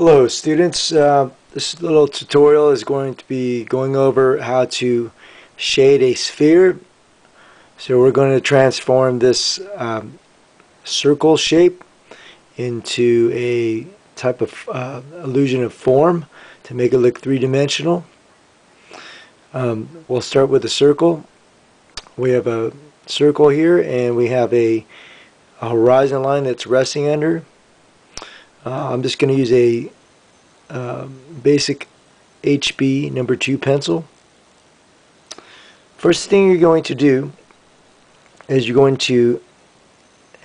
Hello students, this little tutorial is going to be going over how to shade a sphere. So we're going to transform this circle shape into a type of illusion of form to make it look three-dimensional. We'll start with a circle. We have a circle here and we have a horizon line that's resting under. I'm just going to use a basic HB number 2 pencil. First thing you're going to do is you're going to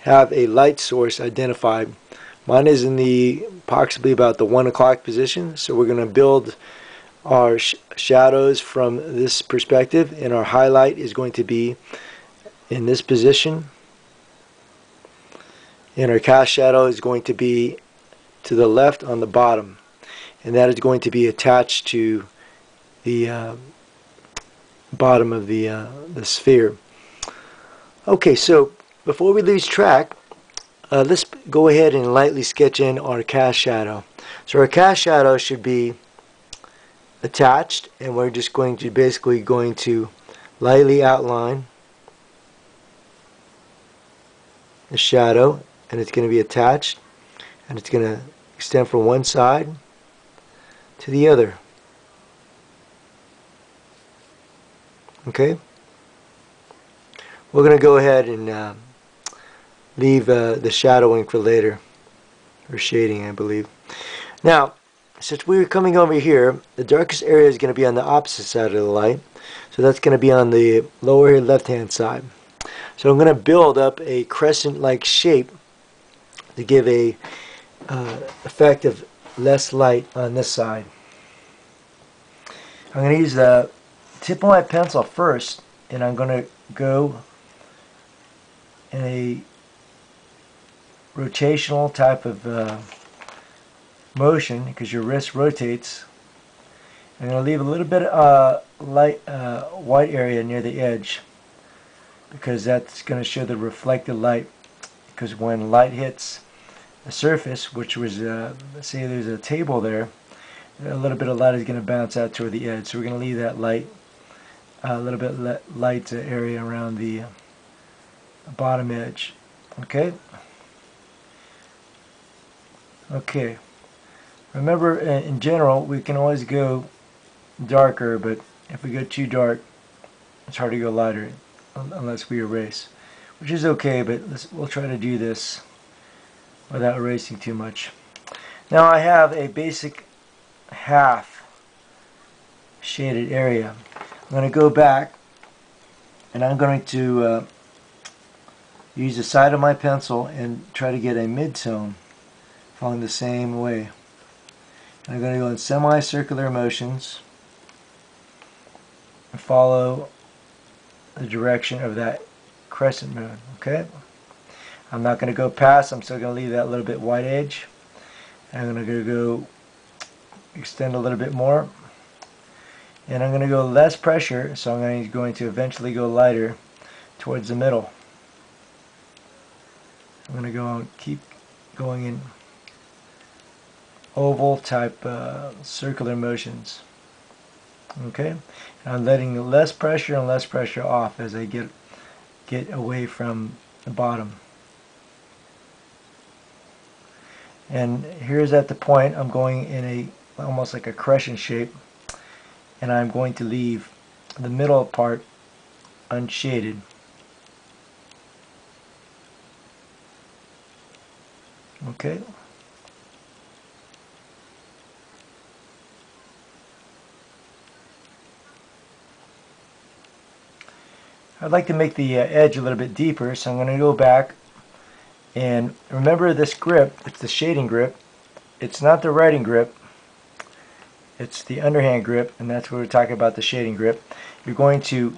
have a light source identified. Mine is in the approximately about the 1 o'clock position, so we're going to build our shadows from this perspective, and our highlight is going to be in this position, and our cast shadow is going to be to the left on the bottom, and that is going to be attached to the bottom of the sphere. Okay, so before we lose track, let's go ahead and lightly sketch in our cast shadow. So our cast shadow should be attached, and we're just going to lightly outline the shadow, and it's going to be attached, and it's going to extend from one side to the other. Okay, we're going to go ahead and leave the shadowing for later, or shading, I believe. Now, since we're coming over here, the darkest area is going to be on the opposite side of the light, so that's going to be on the lower left hand side. So I'm going to build up a crescent-like shape to give a effect of less light on this side. I'm going to use the tip of my pencil first, and I'm going to go in a rotational type of motion, because your wrist rotates. I'm going to leave a little bit light white area near the edge, because that's going to show the reflected light, because when light hits the surface, which was say there's a table there, a little bit of light is going to bounce out toward the edge. So we're going to leave that light a little bit light area around the bottom edge. Okay. Remember, in general, we can always go darker, but if we go too dark, it's hard to go lighter unless we erase, which is okay, but we'll try to do this without erasing too much. Now I have a basic half shaded area. I'm going to go back, and I'm going to use the side of my pencil and try to get a mid-tone following the same way. I'm going to go in semicircular motions and follow the direction of that crescent moon. Okay? I'm not going to go past, I'm still going to leave that little bit white edge. I'm going to go extend a little bit more. And I'm going to go less pressure, so I'm going to eventually go lighter towards the middle. I'm going to go and keep going in oval type circular motions. Okay, and I'm letting less pressure and less pressure off as I get away from the bottom. And here's at the point I'm going in a almost like a crescent shape, and I'm going to leave the middle part unshaded. Okay. I'd like to make the edge a little bit deeper, so I'm going to go back, and remember this grip, it's the shading grip. It's not the writing grip, it's the underhand grip, and that's what we're talking about, the shading grip. You're going to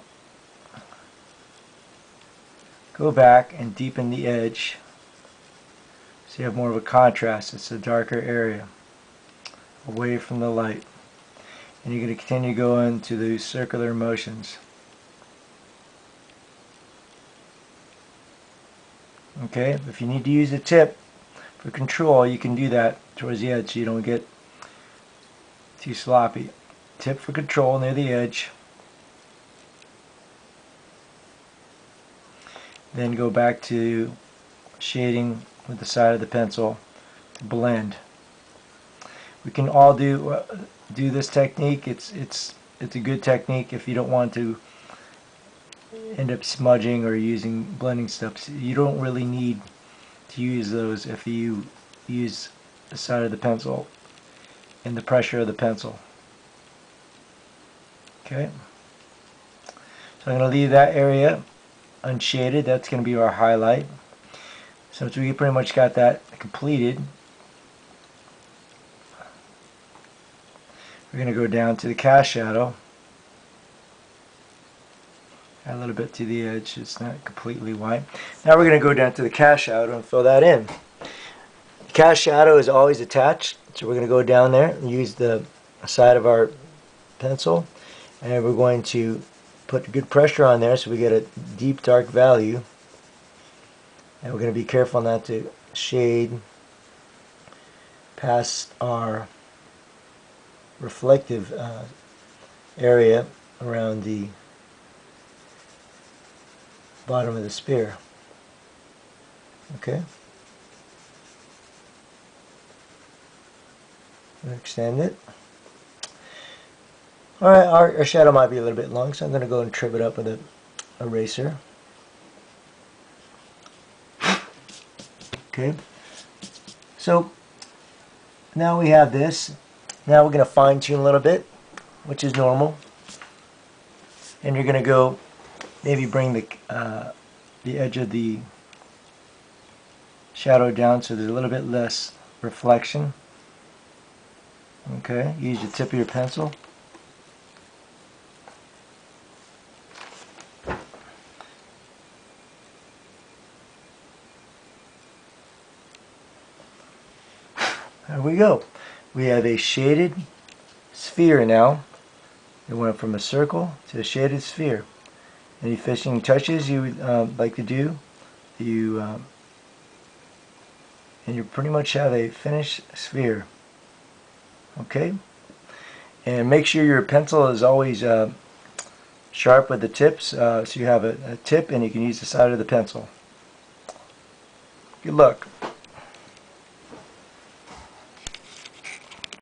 go back and deepen the edge so you have more of a contrast. It's a darker area away from the light, and you're going to continue going to these circular motions. Okay, if you need to use a tip for control, you can do that towards the edge so you don't get too sloppy. Tip for control near the edge. Then go back to shading with the side of the pencil to blend. We can all do this technique. It's a good technique if you don't want to end up smudging or using blending stuff. You don't really need to use those if you use the side of the pencil and the pressure of the pencil. Okay, so I'm going to leave that area unshaded. That's going to be our highlight. Since we pretty much got that completed, we're going to go down to the cast shadow. Add a little bit to the edge. It's not completely white. Now we're going to go down to the cast shadow and fill that in. The cast shadow is always attached, so we're going to go down there and use the side of our pencil, and we're going to put good pressure on there so we get a deep dark value, and we're going to be careful not to shade past our reflective area around the bottom of the spear. Okay, extend it. Alright, our shadow might be a little bit long, so I'm going to go and trim it up with an eraser. Okay, so now we have this. Now we're going to fine tune a little bit, which is normal. And you're going to go maybe bring the edge of the shadow down so there's a little bit less reflection. Okay, use the tip of your pencil. There we go. We have a shaded sphere now. It went from a circle to a shaded sphere. Any finishing touches you would like to do, and you pretty much have a finished sphere. Okay, and make sure your pencil is always sharp with the tips, so you have a tip and you can use the side of the pencil. Good luck.